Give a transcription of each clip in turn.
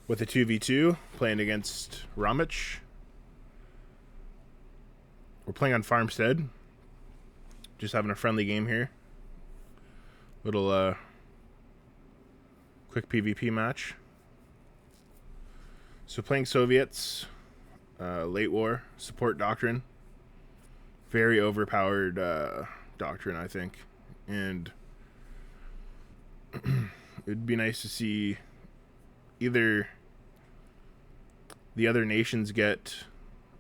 with a 2v2 playing against Romich. We're playing on Farmstead. Just having a friendly game here. Little quick PvP match. So playing Soviets, late war, support doctrine. Very overpowered doctrine, I think. And it'd be nice to see either the other nations get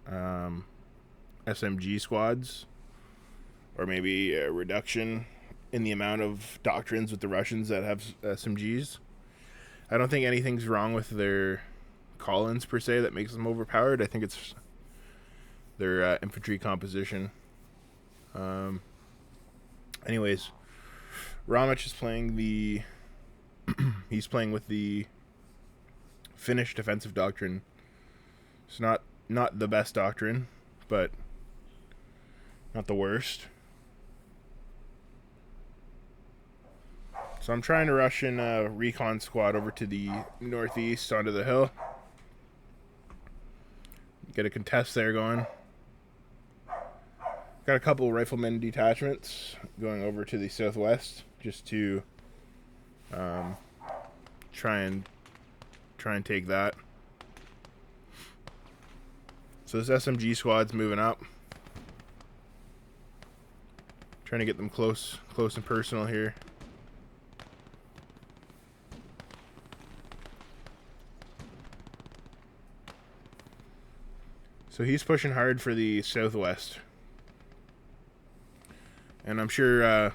SMG squads, or maybe a reduction in the amount of doctrines with the Russians that have SMGs. I don't think anything's wrong with their call-ins per se that makes them overpowered. I think it's their infantry composition. Anyways, Romich is playing the he's playing with the Finnish defensive doctrine. It's not the best doctrine, but not the worst. So I'm trying to rush in a recon squad over to the northeast onto the hill. Get a contest there going. Got a couple rifleman detachments going over to the southwest just to try and take that. So this SMG squad's moving up. Trying to get them close and personal here. So he's pushing hard for the southwest. And I'm sure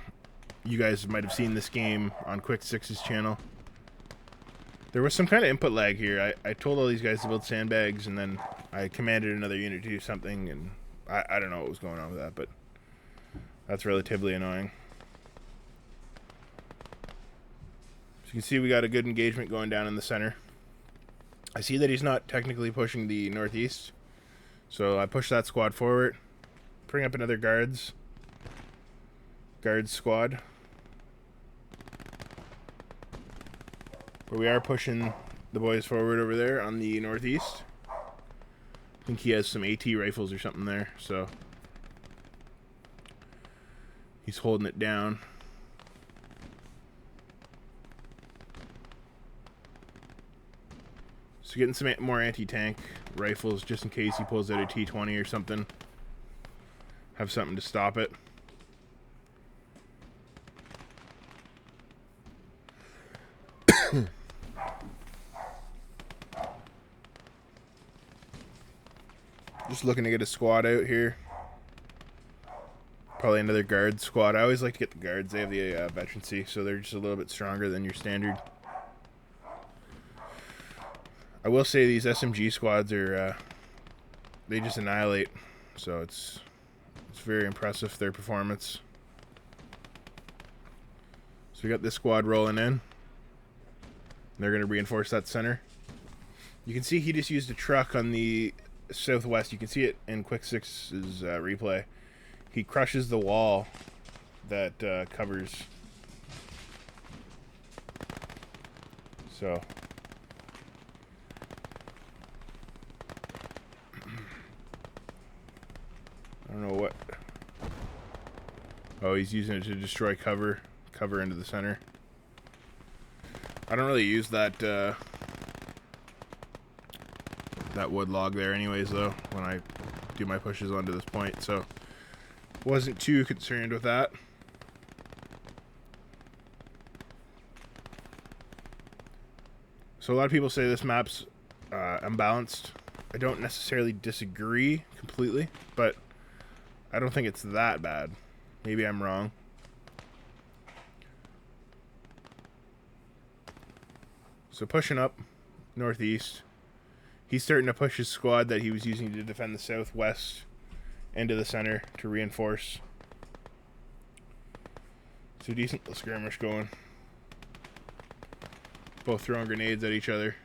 you guys might have seen this game on Quick Six's channel. There was some kind of input lag here. I told all these guys to build sandbags, and then I commanded another unit to do something, and I don't know what was going on with that, but that's relatively annoying. So you can see we got a good engagement going down in the center. I see that he's not technically pushing the northeast, so I push that squad forward, bring up another guards squad. But we are pushing the boys forward over there on the northeast. I think he has some AT rifles or something there, so he's holding it down. So getting some more anti-tank rifles just in case he pulls out a T-20 or something. Have something to stop it. Just looking to get a squad out here. Probably another guard squad. I always like to get the guards. They have the veterancy, so they're just a little bit stronger than your standard. I will say these SMG squads are they just annihilate, so it's very impressive, their performance. So we got this squad rolling in. They're going to reinforce that center. You can see he just used a truck on the southwest. You can see it in Quick Six's replay. He crushes the wall that covers. So I don't know what. Oh, he's using it to destroy cover into the center. I don't really use that wood log there anyways, though, when I do my pushes onto this point, so wasn't too concerned with that. So a lot of people say this map's unbalanced. I don't necessarily disagree completely, but I don't think it's that bad. Maybe I'm wrong. So pushing up northeast. He's starting to push his squad that he was using to defend the southwest into the center to reinforce. So decent little skirmish going. Both throwing grenades at each other.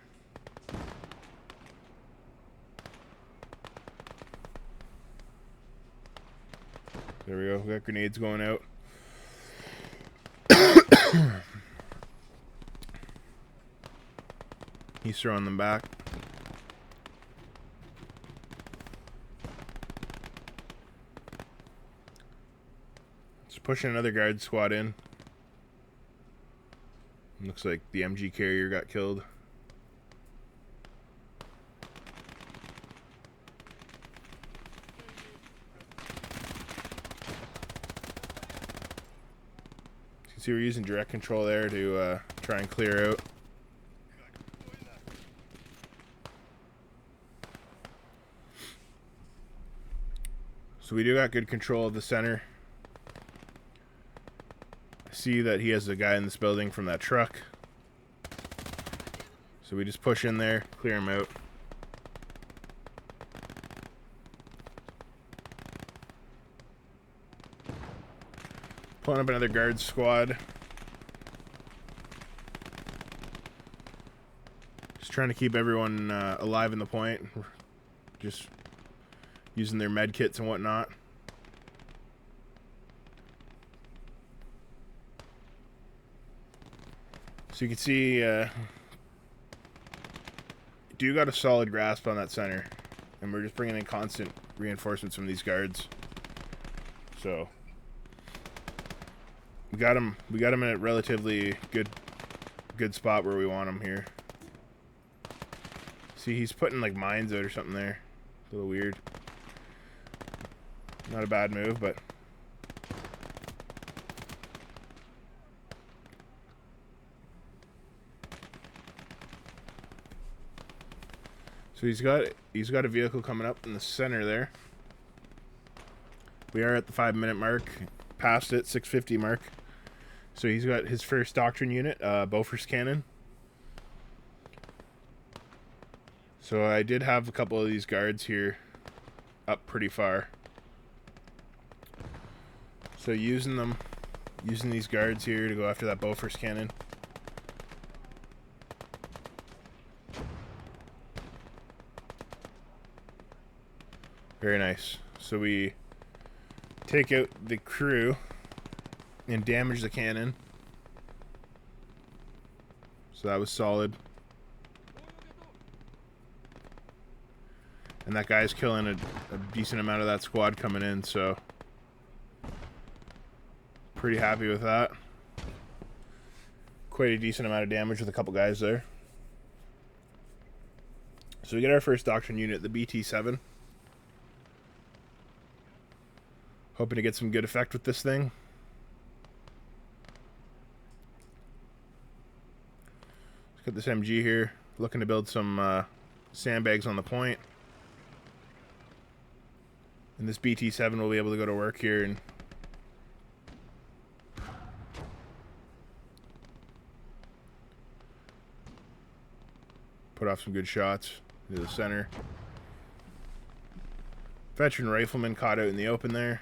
There we go. We got grenades going out. He's throwing them back. Just pushing another guard squad in. Looks like the MG carrier got killed. You can see we're using direct control there to try and clear out. So we do got good control of the center. I see that he has a guy in this building from that truck. So we just push in there, clear him out. Pulling up another guard squad. Just trying to keep everyone alive in the point. Just using their med kits and whatnot. So you can see, do got a solid grasp on that center, and we're just bringing in constant reinforcements from these guards. So we got him in a relatively good spot where we want him here. See, he's putting like mines out or something there. A little weird. Not a bad move, but so he's got a vehicle coming up in the center there. We are at the 5-minute mark, past it, 6:50 mark. So he's got his first doctrine unit, Bofors cannon. So I did have a couple of these guards here up pretty far. So using these guards here to go after that Bofors cannon. Very nice. So we take out the crew and damage the cannon. So that was solid. And that guy's killing a decent amount of that squad coming in, so pretty happy with that. Quite a decent amount of damage with a couple guys there. So we get our first doctrine unit, the BT-7. Hoping to get some good effect with this thing. Let's get this MG here. Looking to build some sandbags on the point. And this BT-7 will be able to go to work here and put off some good shots into the center. Veteran rifleman caught out in the open there.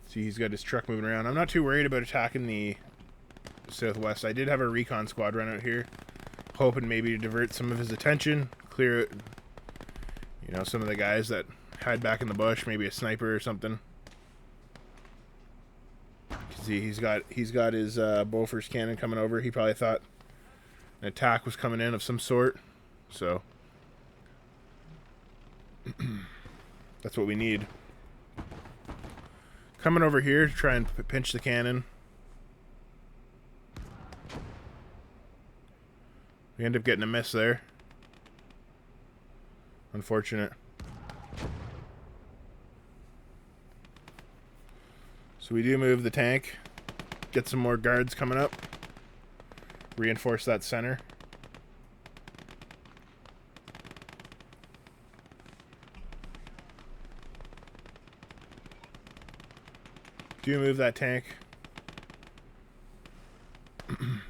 See, he's got his truck moving around. I'm not too worried about attacking the southwest. I did have a recon squad run out here, hoping maybe to divert some of his attention, clear out, you know, some of the guys that hide back in the bush, maybe a sniper or something. See, he's got his Bofors cannon coming over. He probably thought an attack was coming in of some sort, so that's what we need. Coming over here to try and pinch the cannon. We end up getting a miss there. Unfortunate. So we do move the tank. Get some more guards coming up. Reinforce that center. Do move that tank.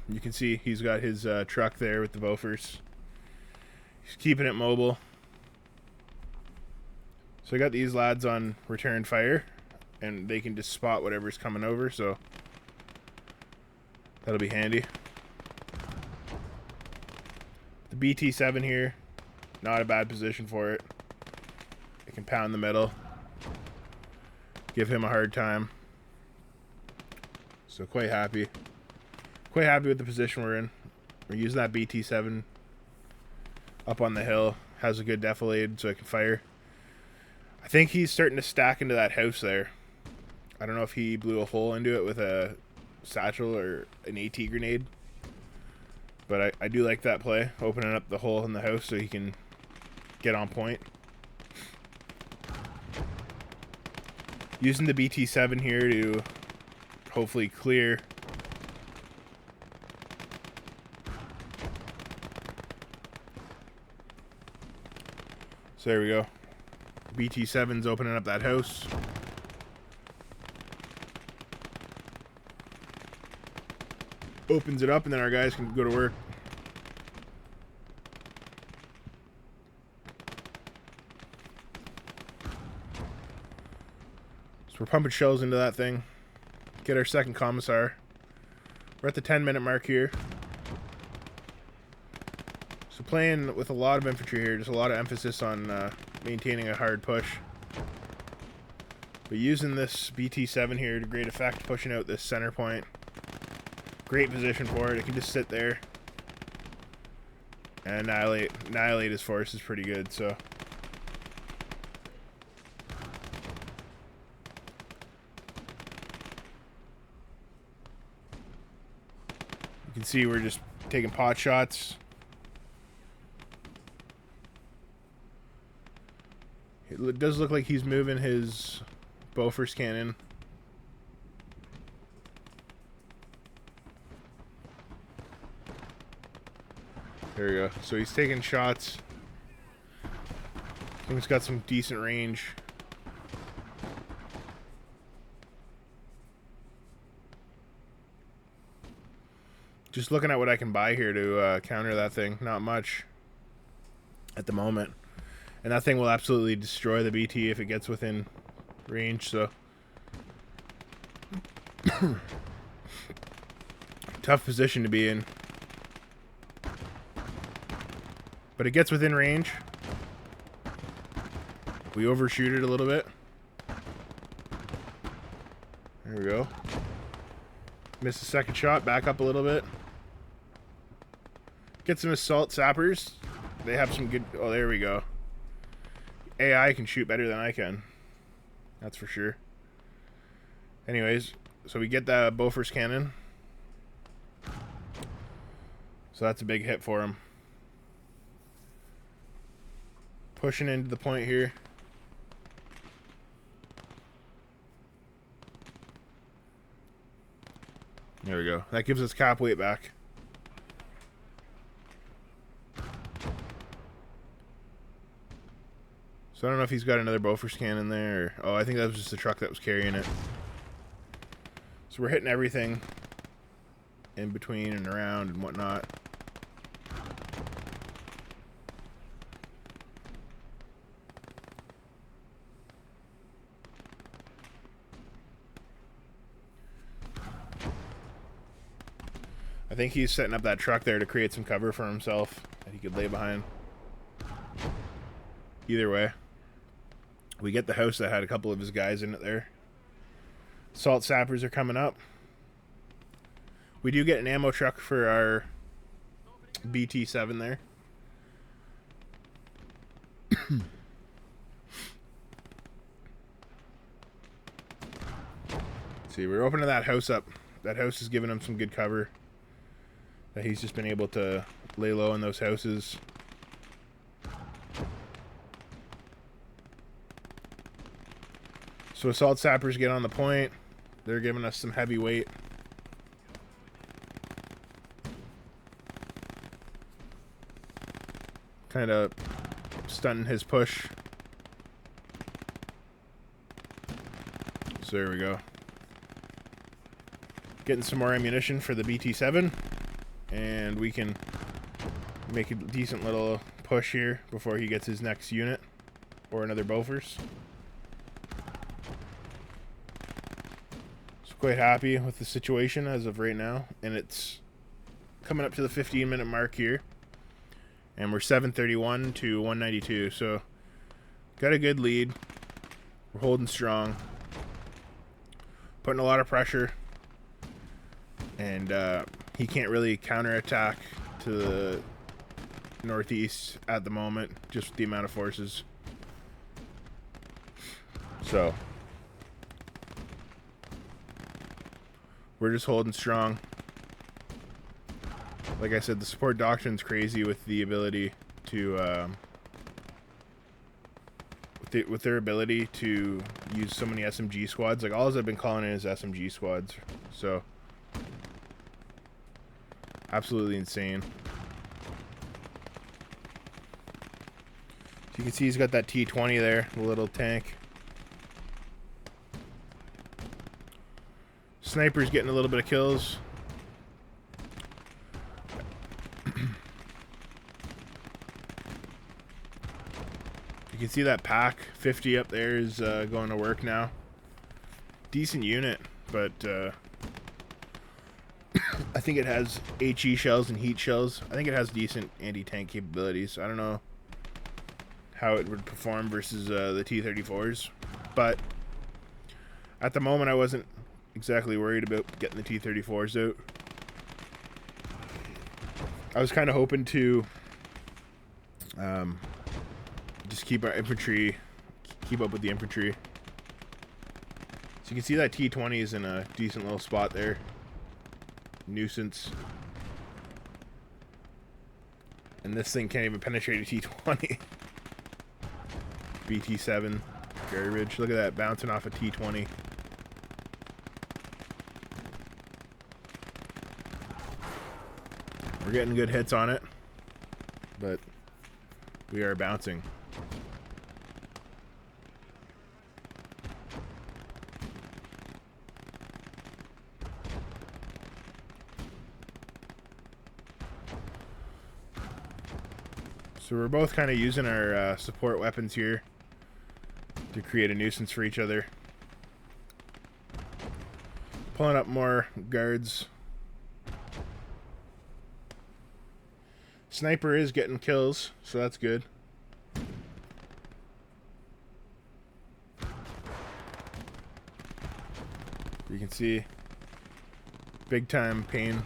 You can see he's got his truck there with the Bofors. He's keeping it mobile. So I got these lads on return fire, and they can just spot whatever's coming over, so that'll be handy. The BT-7 here, not a bad position for it. It can pound the middle, give him a hard time. So quite happy with the position we're in. We're using that BT7 up on the hill. Has a good defilade so I can fire. I think he's starting to stack into that house there. I don't know if he blew a hole into it with a satchel or an AT grenade. But I do like that play, opening up the hole in the house so he can get on point. Using the BT7 here to hopefully clear. So there we go. BT7's opening up that house. Opens it up, and then our guys can go to work. So we're pumping shells into that thing. Get our second commissar. We're at the 10-minute mark here. So playing with a lot of infantry here, just a lot of emphasis on maintaining a hard push. But using this BT7 here to great effect, pushing out this center point. Great position for it. It can just sit there and annihilate his force is pretty good. So you can see we're just taking pot shots. It does look like he's moving his Bofors cannon. There we go. So he's taking shots. I think he's got some decent range. Just looking at what I can buy here to counter that thing. Not much at the moment. And that thing will absolutely destroy the BT if it gets within range, so tough position to be in. But it gets within range. We overshoot it a little bit. There we go. Missed the second shot, back up a little bit. Get some assault sappers. They have some good... Oh, there we go. AI can shoot better than I can. That's for sure. Anyways, so we get the Bofors cannon. So that's a big hit for him. Pushing into the point here. There we go. That gives us cap weight back. So I don't know if he's got another Bofors cannon there. Or, oh, I think that was just the truck that was carrying it. So we're hitting everything in between and around and whatnot. I think he's setting up that truck there to create some cover for himself that he could lay behind. Either way, we get the house that had a couple of his guys in it there. Assault sappers are coming up. We do get an ammo truck for our BT7 there. See, we're opening that house up. That house is giving him some good cover. That he's just been able to lay low in those houses. So assault sappers get on the point. They're giving us some heavy weight. Kind of stunting his push. So there we go. Getting some more ammunition for the BT7. And we can make a decent little push here before he gets his next unit. Or another Bofors. So quite happy with the situation as of right now. And it's coming up to the 15-minute mark here. And we're 731 to 192. So got a good lead. We're holding strong. Putting a lot of pressure. And he can't really counterattack to to the northeast at the moment, just with the amount of forces. So we're just holding strong. Like I said, the support doctrine's crazy with the ability to with their ability to use so many SMG squads. Like, all I've been calling it is SMG squads. So absolutely insane. So you can see he's got that T-20 there, the little tank. Sniper's getting a little bit of kills. You can see that pack 50 up there is going to work now. Decent unit, but I think it has HE shells and heat shells. I think it has decent anti-tank capabilities. I don't know how it would perform versus the T-34s, but at the moment I wasn't exactly worried about getting the T-34s out. I was kind of hoping to just keep our infantry, keep up with the infantry. So you can see that T-20 is in a decent little spot there. Nuisance. And this thing can't even penetrate a T-20. BT-7 garbage. Look at that, bouncing off a T-20. We're getting good hits on it, but we are bouncing. So we're both kind of using our support weapons here to create a nuisance for each other. Pulling up more guards. Sniper is getting kills, so that's good. You can see big time pain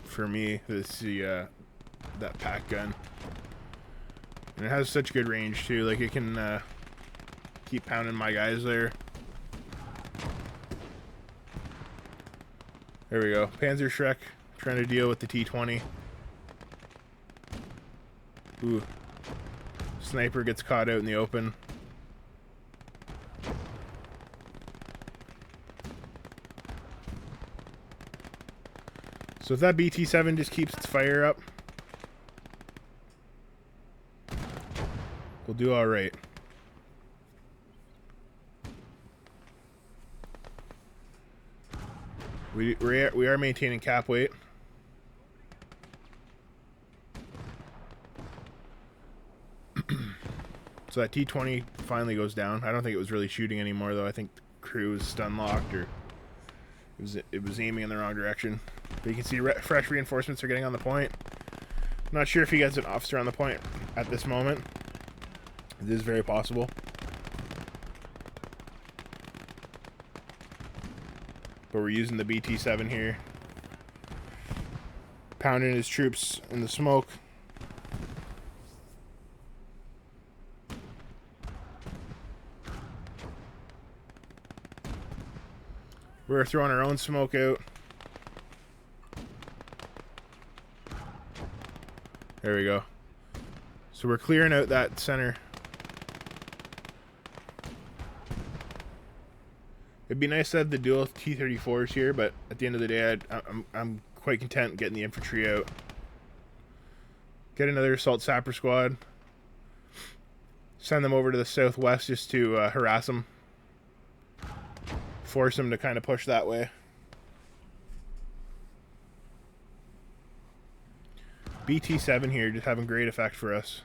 for me to see that pack gun. And it has such good range too, like it can keep pounding my guys there. There we go. Panzer Shrek trying to deal with the T-20. Ooh. Sniper gets caught out in the open. So if that BT-7 just keeps its fire up, we'll do alright. We are maintaining cap weight. So that T-20 finally goes down. I don't think it was really shooting anymore, though. I think the crew was stun locked, or it was aiming in the wrong direction. But you can see fresh reinforcements are getting on the point. I'm not sure if he gets an officer on the point at this moment. It is very possible. But we're using the BT-7 here. Pounding his troops in the smoke. We're throwing our own smoke out. There we go. So we're clearing out that center. It'd be nice to have the dual T-34s here, but at the end of the day, I'm quite content getting the infantry out. Get another assault sapper squad. Send them over to the southwest just to harass them. Force them to kind of push that way. BT-7 here just having great effect for us.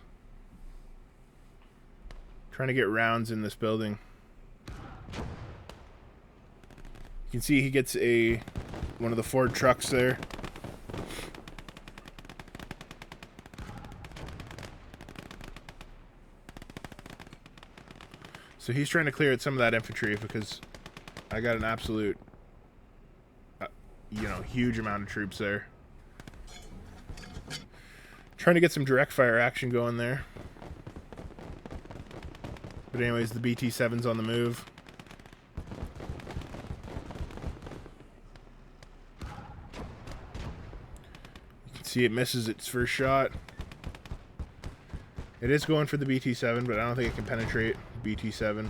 Trying to get rounds in this building. You can see he gets one of the Ford trucks there. So he's trying to clear out some of that infantry because I got an absolute, huge amount of troops there. Trying to get some direct fire action going there. But anyways, the BT-7's on the move. You can see it misses its first shot. It is going for the BT-7, but I don't think it can penetrate BT-7.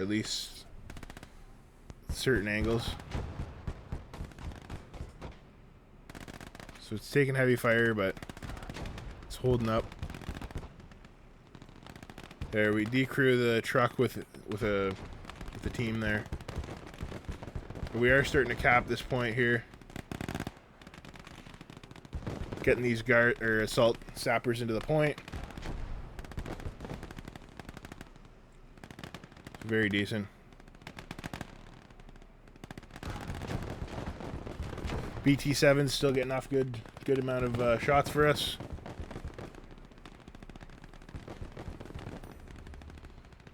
At least certain angles. So it's taking heavy fire, but it's holding up. There, we decrew the truck with the team there. But we are starting to cap this point here. Getting these assault sappers into the point. It's very decent. BT-7's still getting off good amount of shots for us.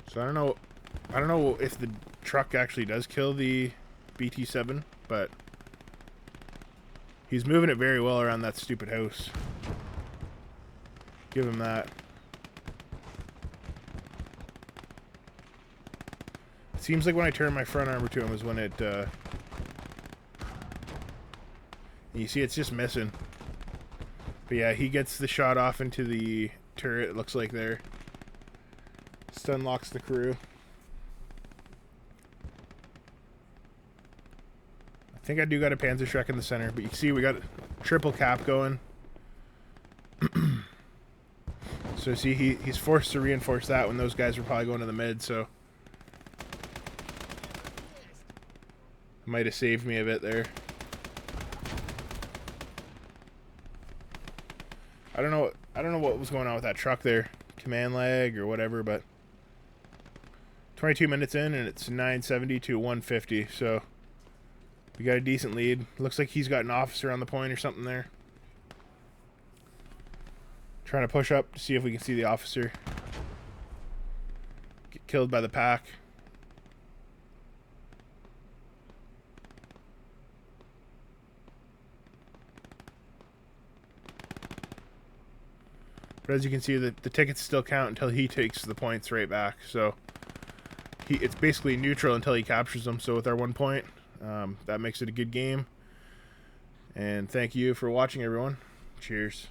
So I don't know if the truck actually does kill the BT-7, but he's moving it very well around that stupid house. Give him that. It seems like when I turn my front armor to him is when it you see it's just missing. But yeah, he gets the shot off into the turret, it looks like there. Stun locks the crew. I think I do got a Panzerschreck in the center, but you can see we got triple cap going. So see, he's forced to reinforce that when those guys were probably going to the mid, so might have saved me a bit there. I don't know what was going on with that truck there. Command lag or whatever, but 22 minutes in and it's 970 to 150, so we got a decent lead. Looks like he's got an officer on the point or something there. Trying to push up to see if we can see the officer. Get killed by the pack. But as you can see, the tickets still count until he takes the points right back. So it's basically neutral until he captures them. So with our 1 point, that makes it a good game. And thank you for watching, everyone. Cheers.